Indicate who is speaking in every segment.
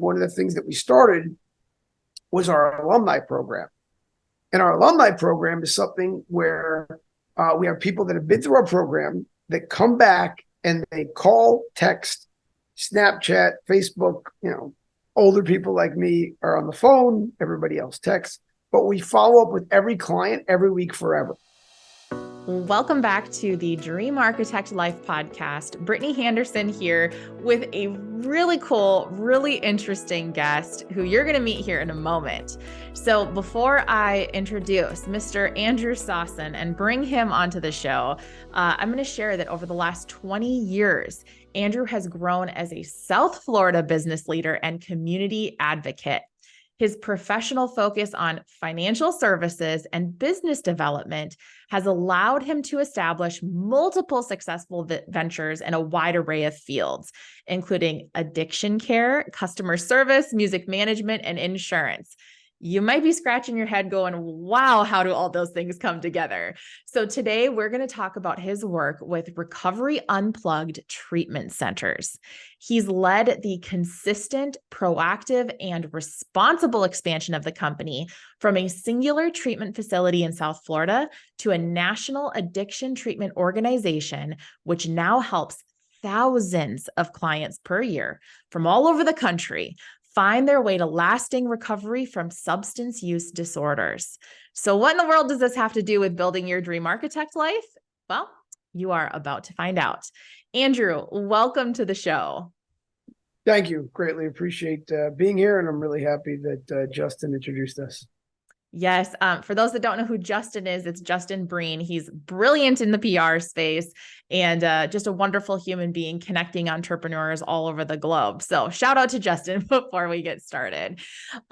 Speaker 1: one of the things that we started was our alumni program. And our alumni program is something where we have people that have been through our program that come back and they call, text, Snapchat, Facebook. Older people like me are on the phone, everybody else texts, but we follow up with every client every week forever.
Speaker 2: Welcome back to the Dream Architect Life podcast. Brittany Henderson here with a really cool, really interesting guest who you're going to meet here in a moment. So before I introduce Mr. Andrew Sossin and bring him onto the show, I'm going to share that over the last 20 years, Andrew has grown as a South Florida business leader and community advocate. His professional focus on financial services and business development has allowed him to establish multiple successful ventures in a wide array of fields, including addiction care, customer service, music management, and insurance. You might be scratching your head going, wow, how do all those things come together? So today we're going to talk about his work with Recovery Unplugged treatment centers. He's led the consistent, proactive, and responsible expansion of the company from a singular treatment facility in South Florida to a national addiction treatment organization, which now helps thousands of clients per year from all over the country find their way to lasting recovery from substance use disorders. So what in the world does this have to do with building your dream architect life? Well, you are about to find out. Andrew, welcome to the show.
Speaker 1: Thank you. Greatly appreciate being here. And I'm really happy that Justin introduced us.
Speaker 2: Yes. For those that don't know who Justin is, it's Justin Breen. He's brilliant in the PR space and just a wonderful human being connecting entrepreneurs all over the globe. So shout out to Justin before we get started.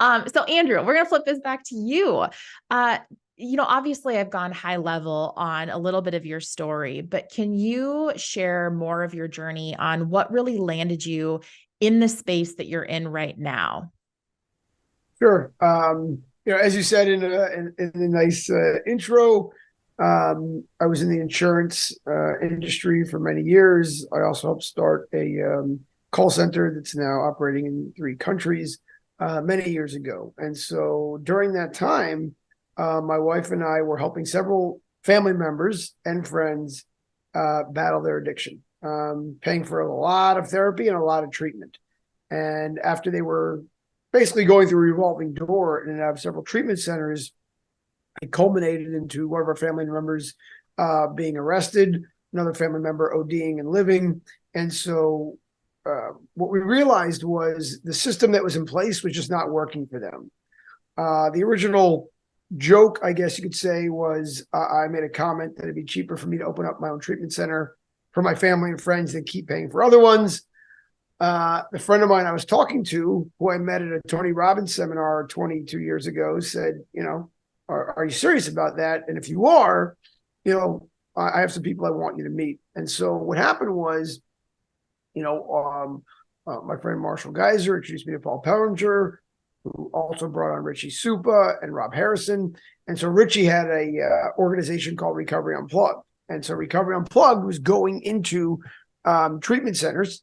Speaker 2: So Andrew, we're going to flip this back to you. Obviously I've gone high level on a little bit of your story, but can you share more of your journey on what really landed you in the space that you're in right now?
Speaker 1: Sure. As you said in a nice intro, I was in the insurance industry for many years. I also helped start a call center that's now operating in 3 countries many years ago. And so during that time, my wife and I were helping several family members and friends battle their addiction, paying for a lot of therapy and a lot of treatment. And after they were basically going through a revolving door and have several treatment centers, it culminated into one of our family members being arrested, another family member ODing and living. And so what we realized was the system that was in place was just not working for them. The original joke, I guess you could say, was I made a comment that it'd be cheaper for me to open up my own treatment center for my family and friends than keep paying for other ones. The friend of mine I was talking to, who I met at a Tony Robbins seminar 22 years ago, said, are you serious about that? And if you are, I have some people I want you to meet. And so what happened was, my friend Marshall Geiser introduced me to Paul Pellinger, who also brought on Richie Supa and Rob Harrison. And so Richie had a organization called Recovery Unplugged. And so Recovery Unplugged was going into treatment centers,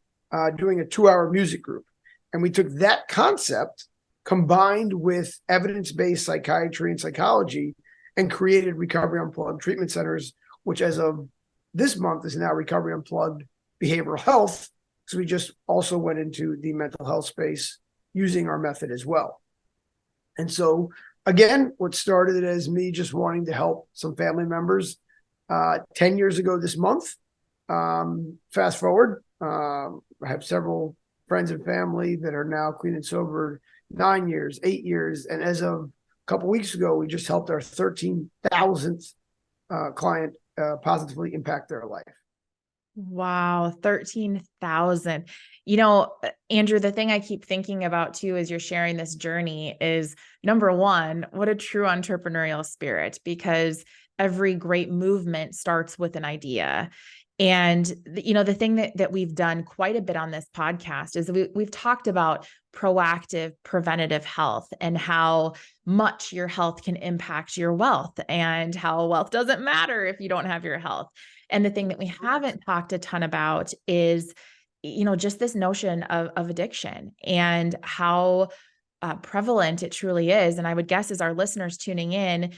Speaker 1: doing a 2-hour music group. And we took that concept combined with evidence-based psychiatry and psychology and created Recovery Unplugged treatment centers, which as of this month is now Recovery Unplugged Behavioral Health. So we just also went into the mental health space using our method as well. And so again, what started as me just wanting to help some family members 10 years ago this month, fast forward, I have several friends and family that are now clean and sober 9 years, 8 years. And as of a couple of weeks ago, we just helped our 13,000th client positively impact their life.
Speaker 2: Wow, 13,000. Andrew, the thing I keep thinking about too, as you're sharing this journey is, number one, what a true entrepreneurial spirit, because every great movement starts with an idea. And, the thing that we've done quite a bit on this podcast is we've talked about proactive preventative health and how much your health can impact your wealth and how wealth doesn't matter if you don't have your health. And the thing that we haven't talked a ton about is just this notion of addiction and how prevalent it truly is. And I would guess as our listeners tuning in,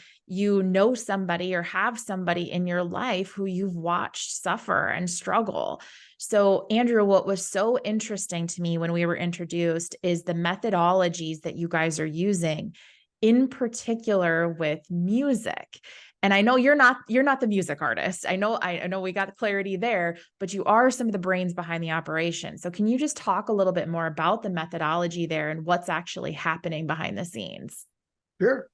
Speaker 2: somebody or have somebody in your life who you've watched suffer and struggle. So, Andrew, what was so interesting to me when we were introduced is the methodologies that you guys are using, in particular with music. And I know you're not the music artist. I know we got clarity there, but you are some of the brains behind the operation. So can you just talk a little bit more about the methodology there and what's actually happening behind the scenes?
Speaker 1: Sure.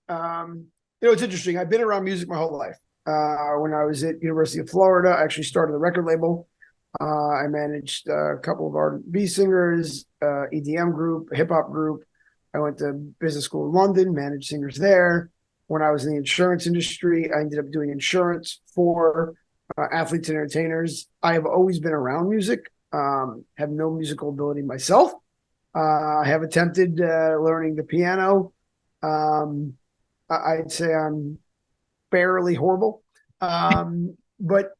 Speaker 1: It's interesting. I've been around music my whole life. When I was at University of Florida, I actually started a record label. I managed a couple of R&B singers, EDM group, hip hop group. I went to business school in London, managed singers there. When I was in the insurance industry, I ended up doing insurance for athletes and entertainers. I have always been around music, have no musical ability myself. I have attempted learning the piano. I'd say I'm barely horrible. But,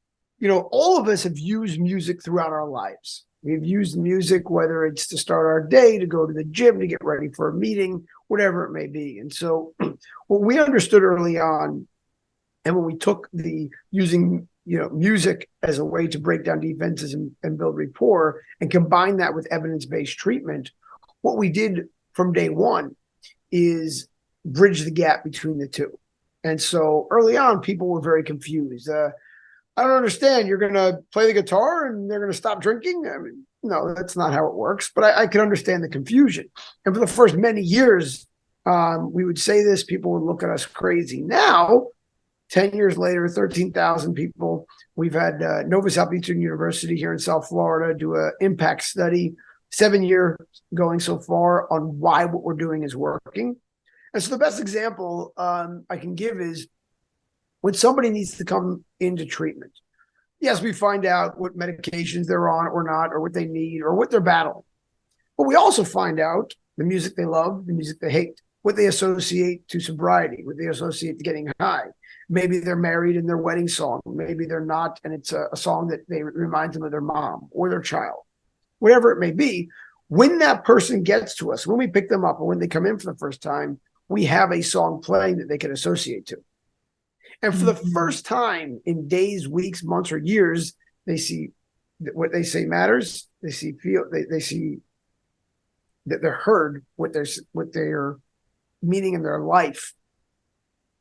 Speaker 1: all of us have used music throughout our lives. We've used music, whether it's to start our day, to go to the gym, to get ready for a meeting, whatever it may be. And so what we understood early on, and when we took the using, music as a way to break down defenses and build rapport and combine that with evidence-based treatment, what we did from day one is bridge the gap between the two. And so early on, people were very confused. I don't understand. You're going to play the guitar and they're going to stop drinking? I mean, no, that's not how it works. But I can understand the confusion. And for the first many years, we would say this, people would look at us crazy. Now, 10 years later, 13,000 people. We've had Nova Southeastern University here in South Florida do an impact study, 7-year going so far, on why what we're doing is working. And so the best example I can give is when somebody needs to come into treatment. Yes, we find out what medications they're on or not, or what they need, or what they're battling. But we also find out the music they love, the music they hate, what they associate to sobriety, what they associate to getting high. Maybe they're married and their wedding song. Maybe they're not, and it's a song that they reminds them of their mom or their child. Whatever it may be, when that person gets to us, when we pick them up or when they come in for the first time, we have a song playing that they can associate to. And for the first time in days, weeks, months, or years, they see what they say matters. They see that they're heard, what they're meaning in their life.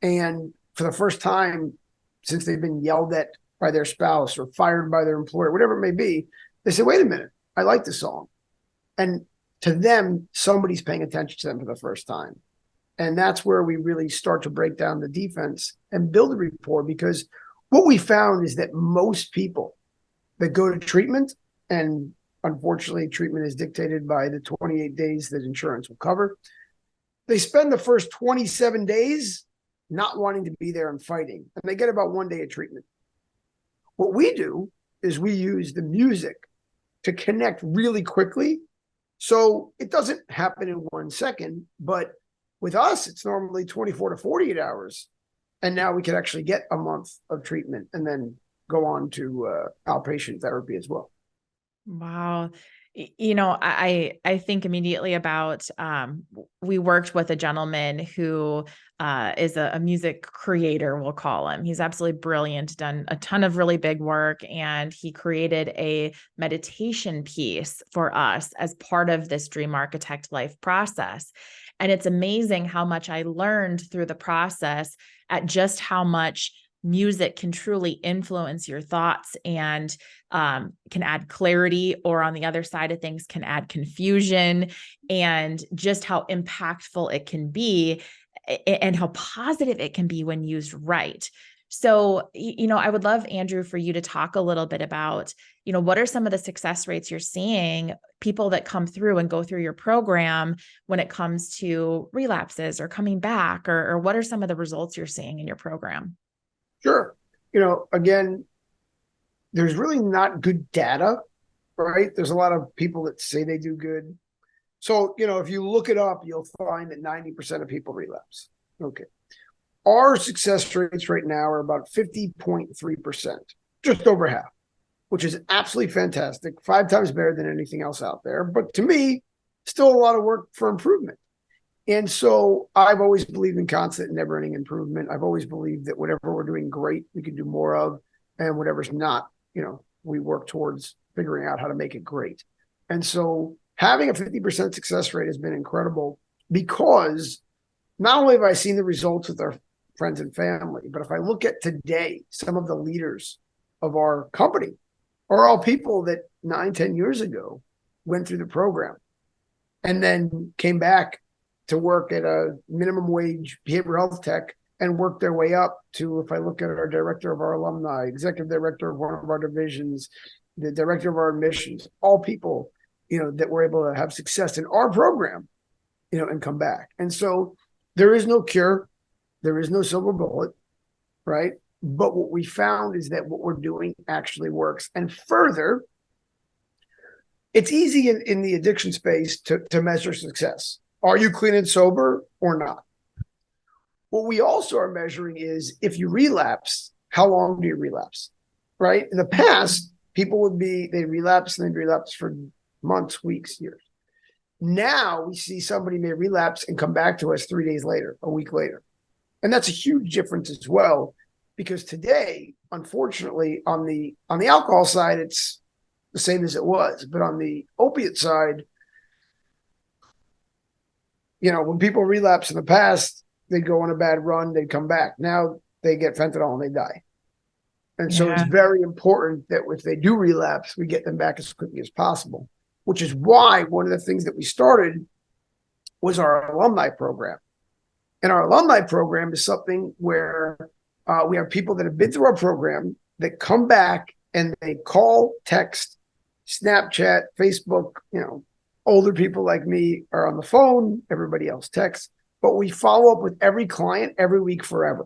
Speaker 1: And for the first time since they've been yelled at by their spouse or fired by their employer, whatever it may be, they say, wait a minute, I like this song. And to them, somebody's paying attention to them for the first time. And that's where we really start to break down the defense and build a rapport, because what we found is that most people that go to treatment, and unfortunately treatment is dictated by the 28 days that insurance will cover, they spend the first 27 days not wanting to be there and fighting, and they get about 1 day of treatment. What we do is we use the music to connect really quickly. So it doesn't happen in 1 second, but with us, it's normally 24 to 48 hours. And now we can actually get a month of treatment and then go on to outpatient therapy as well.
Speaker 2: Wow. I think immediately about, we worked with a gentleman who is a music creator, we'll call him. He's absolutely brilliant, done a ton of really big work, and he created a meditation piece for us as part of this Dream Architect Life process. And it's amazing how much I learned through the process at just how much music can truly influence your thoughts and can add clarity, or on the other side of things can add confusion, and just how impactful it can be and how positive it can be when used right. So, I would love, Andrew, for you to talk a little bit about, what are some of the success rates you're seeing, people that come through and go through your program when it comes to relapses or coming back, or what are some of the results you're seeing in your program?
Speaker 1: Sure. Again, there's really not good data, right? There's a lot of people that say they do good. So, if you look it up, you'll find that 90% of people relapse. Okay. Our success rates right now are about 50.3%, just over half. which is absolutely fantastic, 5 times better than anything else out there. But to me, still a lot of work for improvement. And so I've always believed in constant, never ending improvement. I've always believed that whatever we're doing great, we can do more of, and whatever's not, we work towards figuring out how to make it great. And so having a 50% success rate has been incredible, because not only have I seen the results with our friends and family, but if I look at today, some of the leaders of our company are all people that 9, 10 years ago went through the program and then came back to work at a minimum wage behavioral health tech and worked their way up to, if I look at our director of our alumni, executive director of one of our divisions, the director of our admissions, all people, that were able to have success in our program, and come back. And so there is no cure. There is no silver bullet, right? But what we found is that what we're doing actually works. And further, it's easy in the addiction space to measure success. Are you clean and sober or not? What we also are measuring is, if you relapse, how long do you relapse, right? In the past, people they relapse and they'd relapse for months, weeks, years. Now we see somebody may relapse and come back to us 3 days later, a week later. And that's a huge difference as well, because today, unfortunately, on the alcohol side, it's the same as it was. But on the opiate side, when people relapse in the past, they'd go on a bad run, they'd come back. Now they get fentanyl and they die. And so it's very important that if they do relapse, we get them back as quickly as possible, which is why one of the things that we started was our alumni program. And our alumni program is something where we have people that have been through our program that come back and they call, text, Snapchat, Facebook. Older people like me are on the phone, everybody else texts, but we follow up with every client every week forever.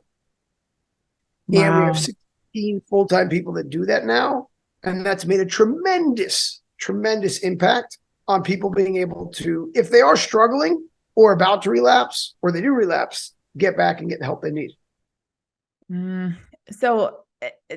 Speaker 1: Wow. And we have 16 full-time people that do that now. And that's made a tremendous impact on people being able to, if they are struggling or about to relapse, or they do relapse, get back and get the help they need.
Speaker 2: So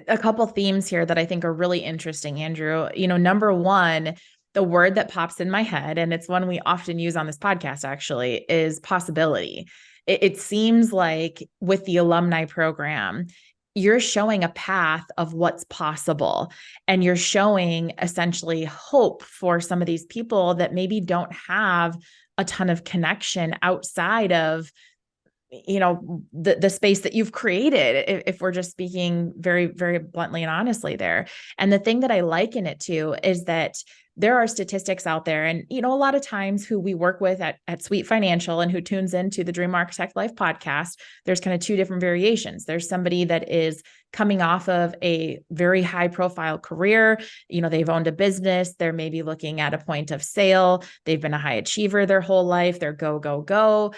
Speaker 2: a couple themes here that I think are really interesting, Andrew. Number one, the word that pops in my head, and it's one we often use on this podcast actually, is possibility. It seems like with the alumni program, you're showing a path of what's possible, and you're showing essentially hope for some of these people that maybe don't have a ton of connection outside of, the space that you've created, if we're just speaking very, very bluntly and honestly there. And the thing that I liken it to is that there are statistics out there, and, a lot of times who we work with at Sweet Financial and who tunes into the Dream Architect Life podcast, there's kind of two different variations. There's somebody that is coming off of a very high profile career. They've owned a business. They're maybe looking at a point of sale. They've been a high achiever their whole life. They're go, go, go.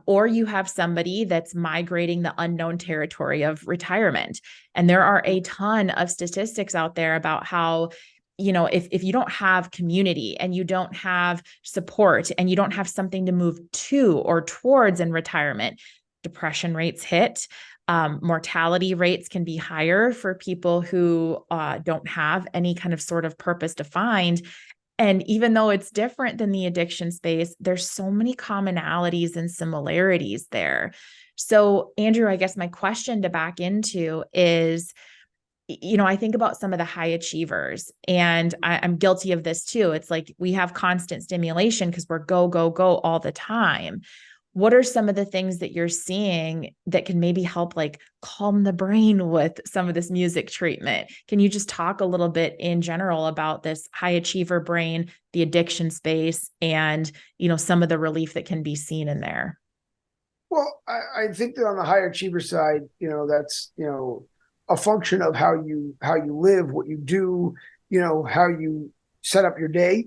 Speaker 2: Or you have somebody that's migrating the unknown territory of retirement. And there are a ton of statistics out there about how, if you don't have community and you don't have support and you don't have something to move to or towards in retirement, depression rates hit. Mortality rates can be higher for people who don't have any kind of sort of purpose defined. And even though it's different than the addiction space, there's so many commonalities and similarities there. So, Andrew, I guess my question to back into is, I think about some of the high achievers, and I'm guilty of this too. It's like we have constant stimulation because we're go, go, go all the time. What are some of the things that you're seeing that can maybe help calm the brain with some of this music treatment? Can you just talk a little bit in general about this high achiever brain, the addiction space, and, some of the relief that can be seen in there?
Speaker 1: Well, I think that on the high achiever side, that's, a function of how you live, what you do, how you set up your day.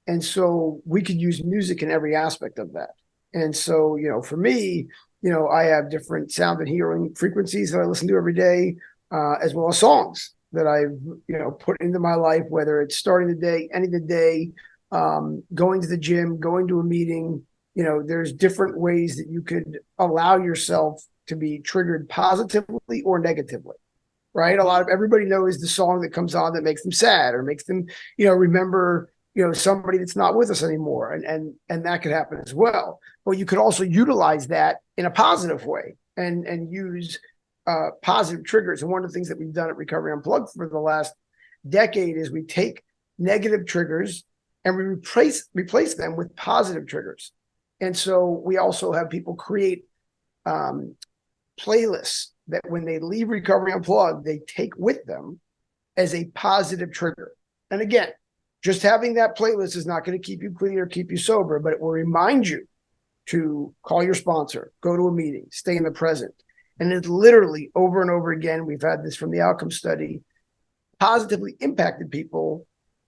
Speaker 1: And so we could use music in every aspect of that. And so, for me, I have different sound and hearing frequencies that I listen to every day, as well as songs that I've, put into my life, whether it's starting the day, ending the day, going to the gym, going to a meeting. There's different ways that you could allow yourself to be triggered positively or negatively. right? Everybody knows the song that comes on that makes them sad or makes them, remember, somebody that's not with us anymore. And that could happen as well. But you could also utilize that in a positive way and use positive triggers. And one of the things that we've done at Recovery Unplugged for the last decade is we take negative triggers and we replace them with positive triggers. And so we also have people create playlists that when they leave Recovery Unplugged, they take with them as a positive trigger. And again, just having that playlist is not going to keep you clean or keep you sober, but it will remind you to call your sponsor, go to a meeting, stay in the present. And it's literally over and over again, we've had this from the outcome study, positively impacted people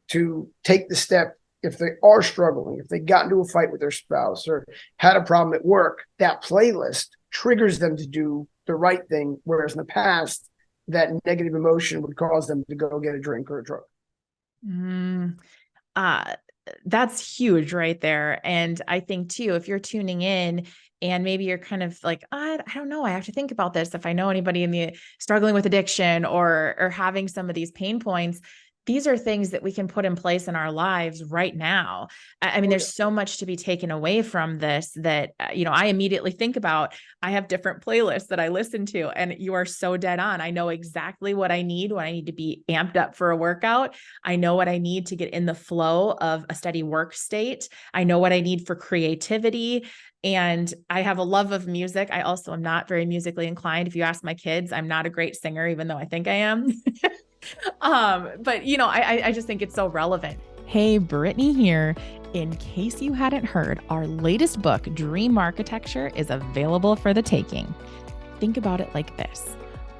Speaker 1: to take the step if they are struggling, if they got into a fight with their spouse or had a problem at work. That playlist triggers them to do the right thing, whereas in the past, that negative emotion would cause them to go get a drink or a drug.
Speaker 2: That's huge right there. And I think too, if you're tuning in and maybe you're kind of like, I don't know, I have to think about this. If I know anybody in the struggling with addiction or having some of these pain points, these are things that we can put in place in our lives right now. I mean, there's so much to be taken away from this that, I immediately think about, I have different playlists that I listen to, and you are so dead on. I know exactly what I need when I need to be amped up for a workout. I know what I need to get in the flow of a steady work state. I know what I need for creativity. And I have a love of music. I also am not very musically inclined. If you ask my kids, I'm not a great singer, even though I think I am. But I just think it's so relevant. Hey, Brittany here. In case you hadn't heard, our latest book, Dream Architecture, is available for the taking. Think about it like this.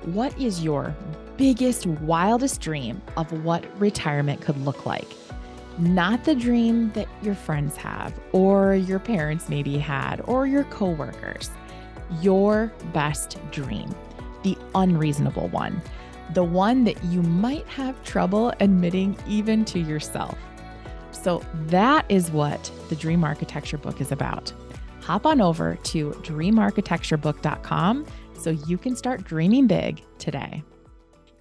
Speaker 2: What is your biggest, wildest dream of what retirement could look like? Not the dream that your friends have, or your parents maybe had, or your coworkers. Your best dream, the unreasonable one. The one that you might have trouble admitting even to yourself. So that is what the Dream Architecture book is about. Hop on over to dreamarchitecturebook.com so you can start dreaming big today.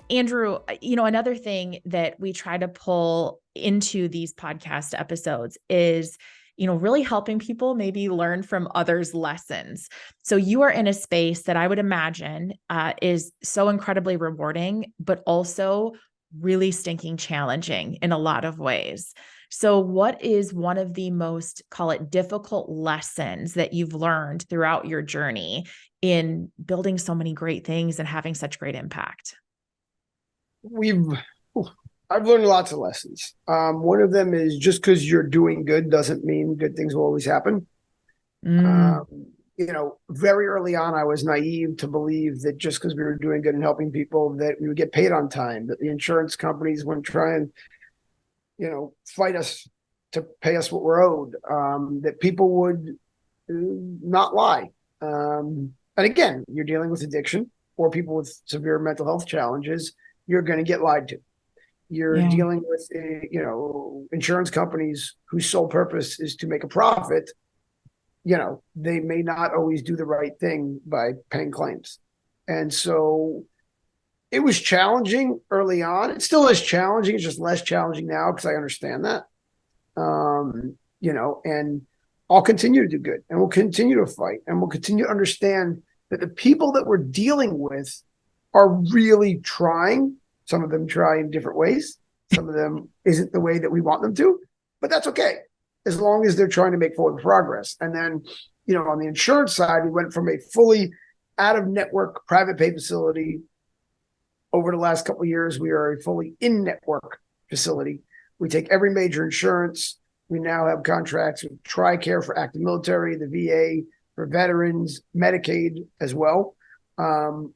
Speaker 2: Andrew, another thing that we try to pull into these podcast episodes is really helping people maybe learn from others' lessons. So you are in a space that I would imagine is so incredibly rewarding, but also really stinking challenging in a lot of ways. So what is one of the most, call it, difficult lessons that you've learned throughout your journey in building so many great things and having such great impact?
Speaker 1: I've learned lots of lessons. One of them is just because you're doing good doesn't mean good things will always happen. Very early on, I was naive to believe that just because we were doing good and helping people, that we would get paid on time, that the insurance companies wouldn't try and, fight us to pay us what we're owed, that people would not lie. And again, you're dealing with addiction or people with severe mental health challenges, you're going to get lied to. You're dealing with, insurance companies whose sole purpose is to make a profit. They may not always do the right thing by paying claims. And so it was challenging early on. It still is challenging. It's just less challenging now because I understand that. And I'll continue to do good, and we'll continue to fight, and we'll continue to understand that the people that we're dealing with are really trying. Some of them try in different ways. Some of them isn't the way that we want them to, but that's okay, as long as they're trying to make forward progress. And then, on the insurance side, we went from a fully out-of-network private pay facility. Over the last couple of years, we are a fully in-network facility. We take every major insurance. We now have contracts with TRICARE for active military, the VA for veterans, Medicaid as well.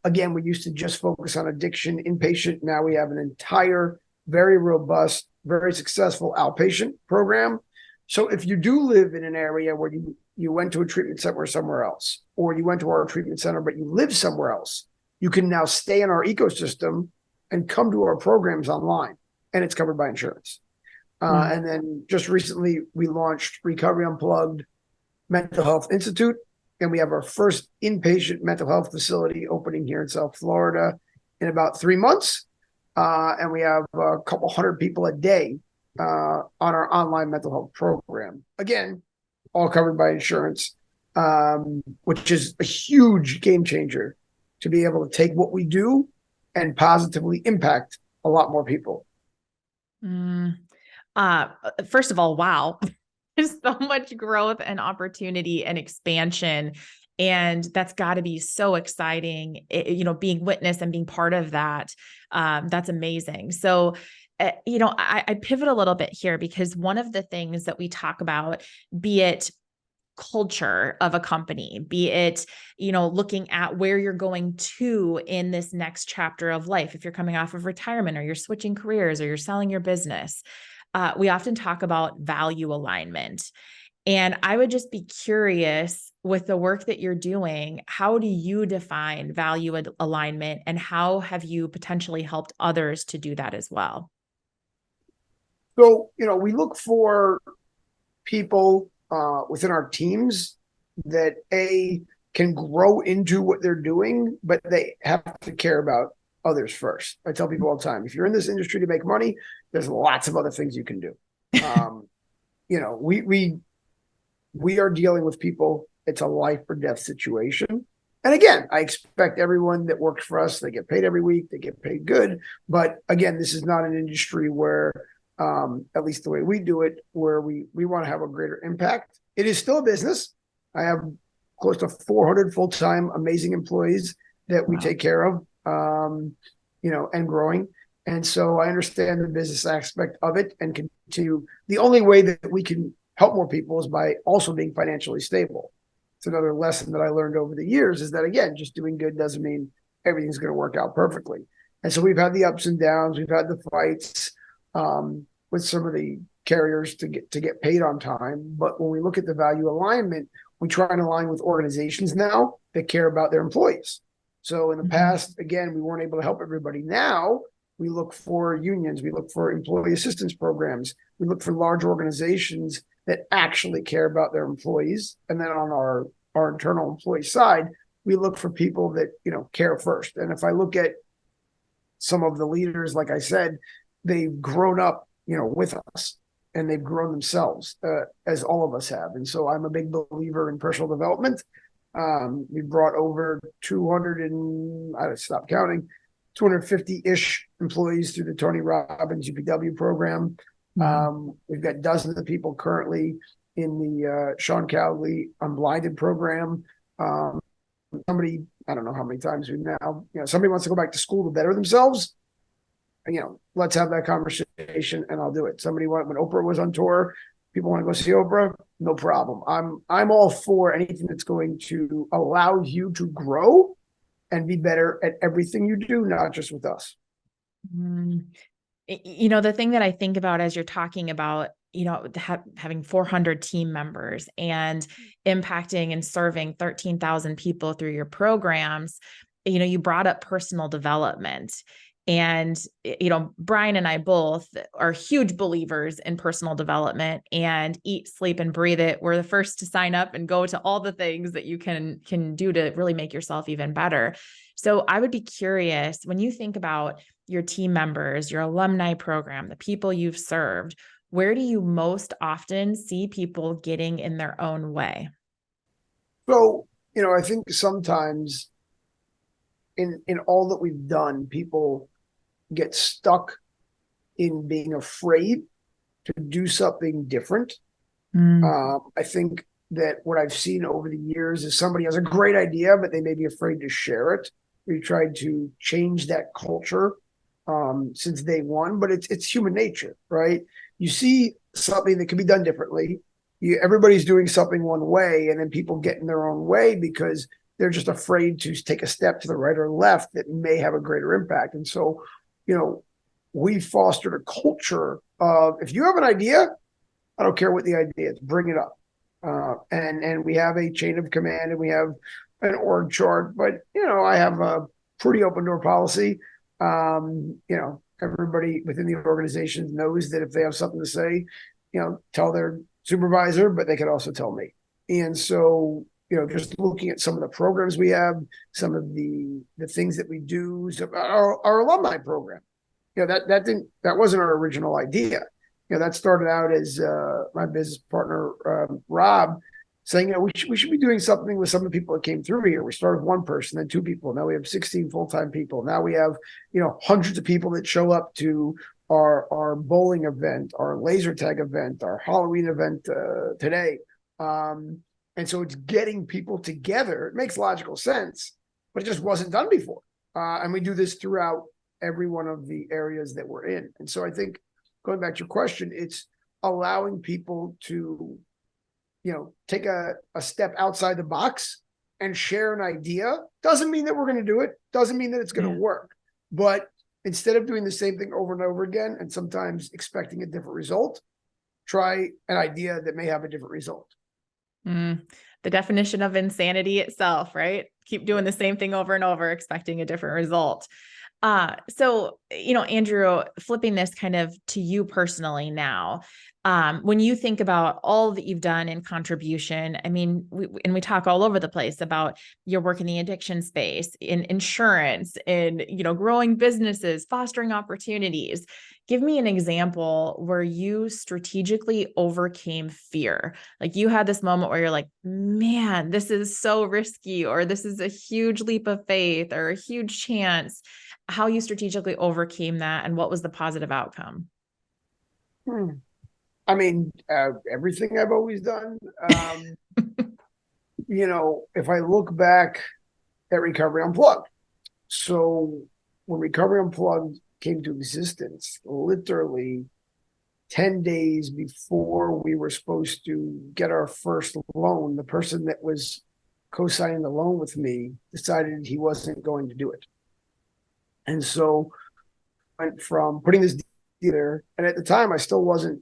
Speaker 1: Again, we used to just focus on addiction inpatient. Now we have an entire, very robust, very successful outpatient program. So if you do live in an area where you went to a treatment center somewhere else, or you went to our treatment center, but you live somewhere else, you can now stay in our ecosystem and come to our programs online, and it's covered by insurance. And then just recently, we launched Recovery Unplugged Mental Health Institute. And we have our first inpatient mental health facility opening here in South Florida in about 3 months. And we have a couple hundred people a day on our online mental health program. Again, all covered by insurance, which is a huge game changer to be able to take what we do and positively impact a lot more people.
Speaker 2: First of all, wow. There's so much growth and opportunity and expansion. And that's got to be so exciting, being witness and being part of that. That's amazing. So, I pivot a little bit here because one of the things that we talk about, be it culture of a company, be it, looking at where you're going to in this next chapter of life, if you're coming off of retirement or you're switching careers or you're selling your business, we often talk about value alignment. And I would just be curious, with the work that you're doing, how do you define value alignment, and how have you potentially helped others to do that as well?
Speaker 1: So, we look for people within our teams that can grow into what they're doing, but they have to care about others first. I tell people all the time, if you're in this industry to make money, there's lots of other things you can do. We are dealing with people. It's a life or death situation. And again, I expect everyone that works for us, they get paid every week, they get paid good. But again, this is not an industry where, at least the way we do it, where we want to have a greater impact. It is still a business. I have close to 400 full-time amazing employees that we take care of, and growing. And so I understand the business aspect of it and continue. The only way that we can help more people is by also being financially stable. It's another lesson that I learned over the years, is that, again, just doing good doesn't mean everything's going to work out perfectly. And so we've had the ups and downs. We've had the fights with some of the carriers to get paid on time. But when we look at the value alignment, we try and align with organizations now that care about their employees. So in the past, again, we weren't able to help everybody. Now we look for unions. We look for employee assistance programs. We look for large organizations that actually care about their employees. And then on our internal employee side, we look for people that, care first. And if I look at some of the leaders, like I said, they've grown up, with us, and they've grown themselves, as all of us have. And so I'm a big believer in personal development. We brought over 250-ish employees through the Tony Robbins UPW program. We've got dozens of people currently in the Sean Cowley Unblinded program. Somebody, I don't know how many times we've now, somebody wants to go back to school to better themselves. Let's have that conversation and I'll do it. When Oprah was on tour, people want to go see Oprah, no problem. I'm all for anything that's going to allow you to grow and be better at everything you do, not just with us.
Speaker 2: The thing that I think about as you're talking about, having 400 team members and impacting and serving 13,000 people through your programs, you brought up personal development. And, Brian and I both are huge believers in personal development and eat, sleep, and breathe it. We're the first to sign up and go to all the things that you can do to really make yourself even better. So I would be curious, when you think about your team members, your alumni program, the people you've served, where do you most often see people getting in their own way?
Speaker 1: So, I think sometimes in all that we've done, people get stuck in being afraid to do something different. I think that what I've seen over the years is somebody has a great idea, but they may be afraid to share it. We tried to change that culture since day one, but it's human nature, right? You see something that can be done differently. Everybody's doing something one way, and then people get in their own way because they're just afraid to take a step to the right or left that may have a greater impact. And so, we fostered a culture of, if you have an idea, I don't care what the idea is, bring it up. And we have a chain of command and we have an org chart, but, I have a pretty open door policy. Everybody within the organization knows that if they have something to say, tell their supervisor, but they can also tell me. And so just looking at some of the programs we have, some of the things that we do, so our alumni program, that wasn't our original idea. That started out as my business partner, Rob, saying, we should be doing something with some of the people that came through here. We started with one person, then two people. Now we have 16 full-time people. Now we have, hundreds of people that show up to our bowling event, our laser tag event, our Halloween event today. And so it's getting people together. It makes logical sense, but it just wasn't done before. And we do this throughout every one of the areas that we're in. And so I think, going back to your question, it's allowing people to, take a step outside the box and share an idea. Doesn't mean that we're going to do it. Doesn't mean that it's going to work. But instead of doing the same thing over and over again, and sometimes expecting a different result, try an idea that may have a different result.
Speaker 2: The definition of insanity itself, right? Keep doing the same thing over and over, expecting a different result. So, Andrew, flipping this kind of to you personally now, when you think about all that you've done in contribution, I mean, we talk all over the place about your work in the addiction space, in insurance, in, growing businesses, fostering opportunities. Give me an example where you strategically overcame fear. Like you had this moment where you're like, man, this is so risky, or this is a huge leap of faith or a huge chance. How you strategically overcame that and what was the positive outcome?
Speaker 1: I mean, everything I've always done. If I look back at Recovery Unplugged, so when Recovery Unplugged came to existence, literally 10 days before we were supposed to get our first loan, the person that was co-signing the loan with me decided he wasn't going to do it. And so I went from putting this deal there, and at the time I still wasn't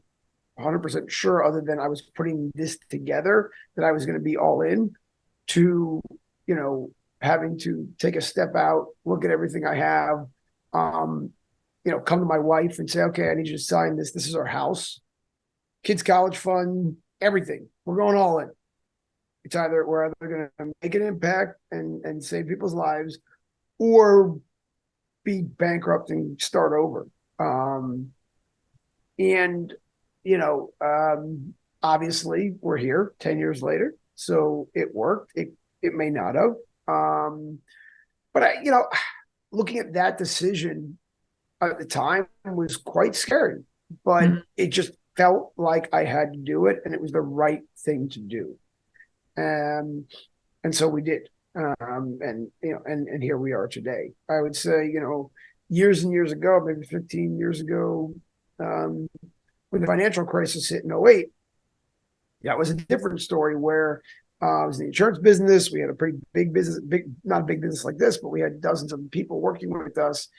Speaker 1: 100% sure, other than I was putting this together, that I was going to be all in, to, having to take a step out, look at everything I have, come to my wife and say, okay, I need you to sign this. This is our house, kids' college fund, everything. We're going all in. It's we're either going to make an impact and save people's lives, or be bankrupt and start over. Obviously we're here 10 years later, so it worked. It may not have. But looking at that decision at the time was quite scary, but it just felt like I had to do it, and it was the right thing to do. And so we did. And here we are today. I would say, years and years ago, maybe 15 years ago, when the financial crisis hit in 2008, that was a different story, where I was in the insurance business. We had a pretty big business, not a big business like this, but we had dozens of people working with us.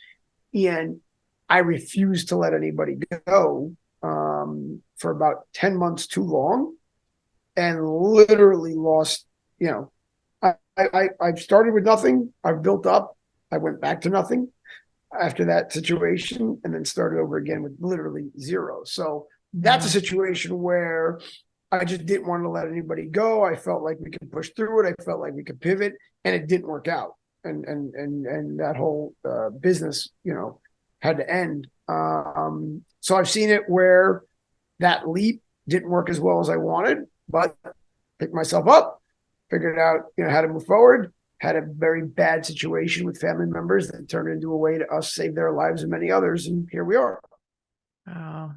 Speaker 1: And I refused to let anybody go for about 10 months too long, and literally lost, I've started with nothing. I've built up. I went back to nothing after that situation, and then started over again with literally zero. So that's a situation where I just didn't want to let anybody go. I felt like we could push through it. I felt like we could pivot, and it didn't work out. And that whole business, had to end. So I've seen it where that leap didn't work as well as I wanted, but picked myself up, figured out, how to move forward. Had a very bad situation with family members that turned into a way to us save their lives and many others. And here we are.
Speaker 2: Wow.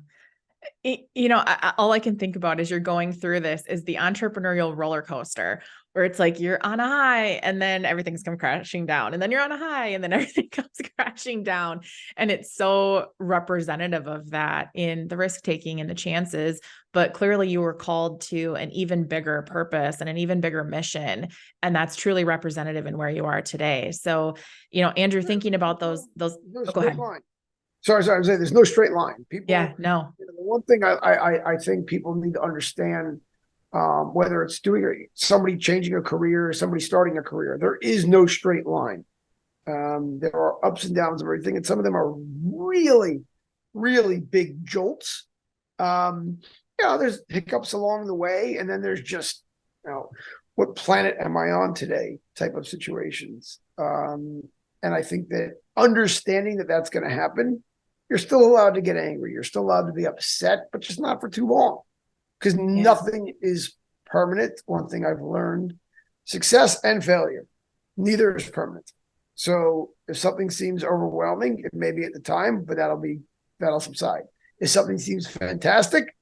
Speaker 2: All I can think about as you're going through this is the entrepreneurial roller coaster, where it's like you're on a high and then everything's come crashing down, and then you're on a high and then everything comes crashing down. And it's so representative of that in the risk taking and the chances. But clearly you were called to an even bigger purpose and an even bigger mission. And that's truly representative in where you are today. So, Andrew, thinking about those, go ahead.
Speaker 1: Sorry, I'm saying there's no straight line. People,
Speaker 2: no.
Speaker 1: The one thing I think people need to understand, whether it's somebody changing a career, somebody starting a career, there is no straight line. There are ups and downs of everything, and some of them are really, really big jolts. There's hiccups along the way, and then there's just, what planet am I on today type of situations. And I think that understanding that that's going to happen, you're still allowed to get angry. You're still allowed to be upset, but just not for too long, because nothing is permanent. One thing I've learned, success and failure, neither is permanent. So if something seems overwhelming, it may be at the time, but that'll subside. If something seems fantastic,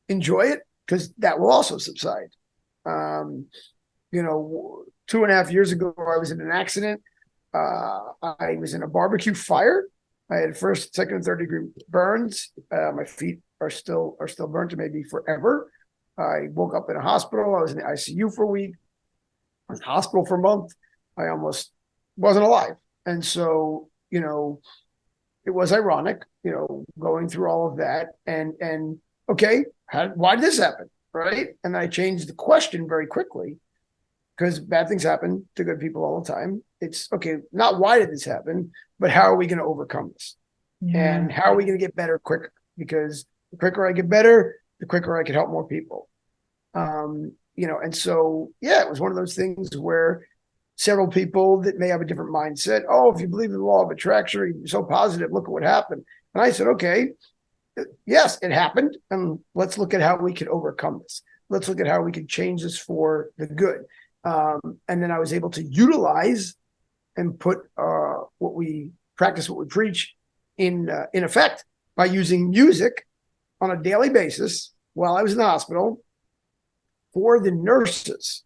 Speaker 1: enjoy it, because that will also subside. 2.5 years ago, I was in an accident. I was in a barbecue fire. I had first, second, and third degree burns. My feet are still burnt, and maybe forever. I woke up in a hospital. I was in the ICU for a week. I was in the hospital for a month. I almost wasn't alive. And so, it was ironic, going through all of that. And okay, why did this happen? Right. And I changed the question very quickly, because bad things happen to good people all the time. It's okay, not why did this happen, but how are we going to overcome this? And how are we going to get better quicker? Because the quicker I get better, the quicker I can help more people. And so, it was one of those things where several people that may have a different mindset, oh, if you believe in the law of attraction, you're so positive, look at what happened. And I said, okay, yes, it happened. And let's look at how we can overcome this. Let's look at how we can change this for the good. And then I was able to utilize and put what we preach in effect by using music on a daily basis while I was in the hospital for the nurses.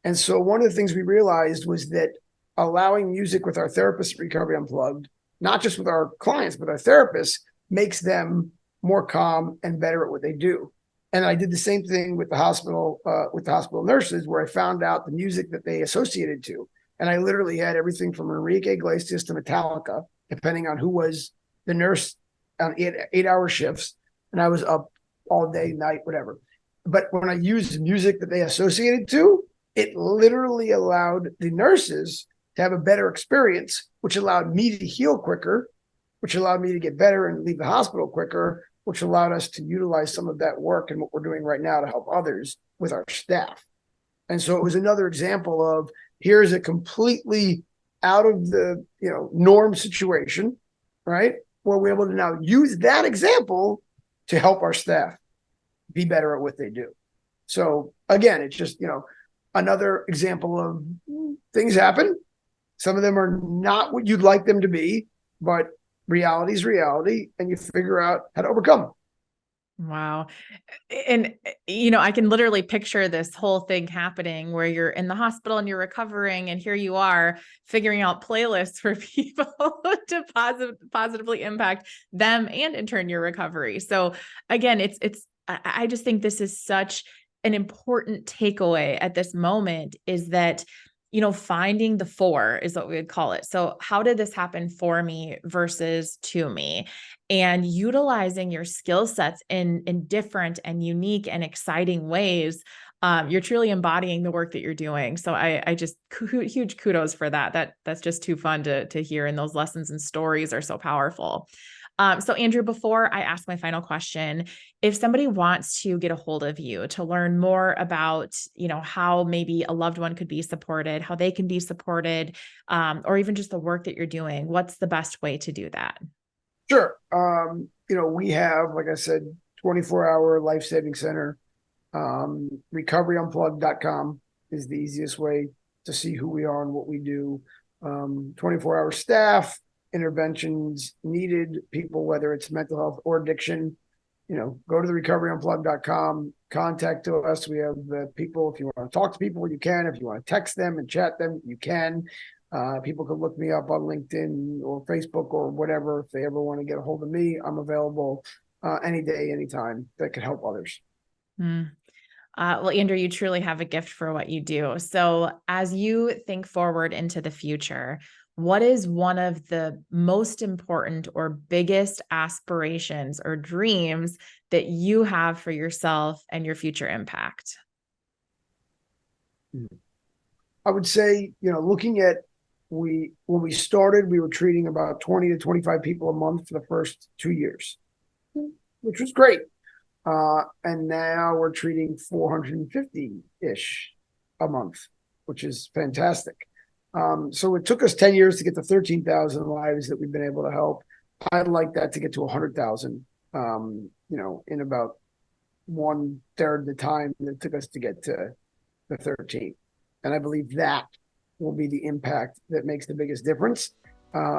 Speaker 1: And so one of the things we realized was that allowing music with our therapists at Recovery Unplugged, not just with our clients, but our therapists, makes them more calm and better at what they do. And I did the same thing with the hospital nurses, where I found out the music that they associated to. And I literally had everything from Enrique Iglesias to Metallica, depending on who was the nurse on 8-hour shifts. And I was up all day, night, whatever. But when I used music that they associated to, it literally allowed the nurses to have a better experience, which allowed me to heal quicker, which allowed me to get better and leave the hospital quicker, which allowed us to utilize some of that work and what we're doing right now to help others with our staff. And so it was another example of, here's a completely out of the norm situation, right? Where we're able to now use that example to help our staff be better at what they do. So again, it's just, another example of things happen. Some of them are not what you'd like them to be, but reality is reality, and you figure out how to overcome.
Speaker 2: Wow. And, I can literally picture this whole thing happening where you're in the hospital and you're recovering, and here you are figuring out playlists for people to positively impact them and in turn your recovery. So again, I just think this is such an important takeaway at this moment, is that finding the for is what we would call it. So how did this happen for me versus to me? And utilizing your skill sets in different and unique and exciting ways. You're truly embodying the work that you're doing. So I just huge kudos for that. That's just too fun to hear. And those lessons and stories are so powerful. So Andrew, before I ask my final question, if somebody wants to get a hold of you to learn more about, how maybe a loved one could be supported, how they can be supported, or even just the work that you're doing, what's the best way to do that?
Speaker 1: Sure. We have, like I said, 24-hour life-saving center. Recoveryunplugged.com is the easiest way to see who we are and what we do. 24-hour staff, interventions needed, people, whether it's mental health or addiction, go to the recoveryunplugged.com, contact us. We have the people. If you want to talk to people, you can. If you want to text them and chat them, you can. People can look me up on LinkedIn or Facebook or whatever. If they ever want to get a hold of me, I'm available any day, anytime, that could help others.
Speaker 2: Well, Andrew, you truly have a gift for what you do. So as you think forward into the future, what is one of the most important or biggest aspirations or dreams that you have for yourself and your future impact?
Speaker 1: I would say, looking at when we started, we were treating about 20 to 25 people a month for the first 2 years, which was great. And now we're treating 450-ish a month, which is fantastic. So it took us 10 years to get to 13,000 lives that we've been able to help. I'd like that to get to 100,000, in about 1/3 the time that it took us to get to the 13. And I believe that will be the impact that makes the biggest difference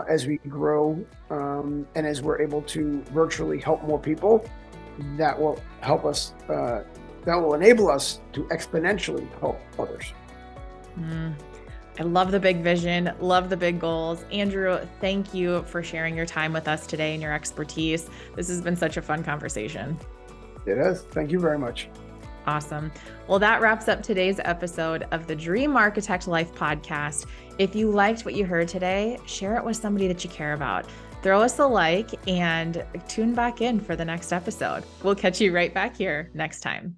Speaker 1: as we grow and as we're able to virtually help more people. That will help us, that will enable us to exponentially help others.
Speaker 2: I love the big vision, love the big goals. Andrew, thank you for sharing your time with us today and your expertise. This has been such a fun conversation.
Speaker 1: It is. Thank you very much.
Speaker 2: Awesome. Well, that wraps up today's episode of the Dream Architect Life podcast. If you liked what you heard today, share it with somebody that you care about. Throw us a like and tune back in for the next episode. We'll catch you right back here next time.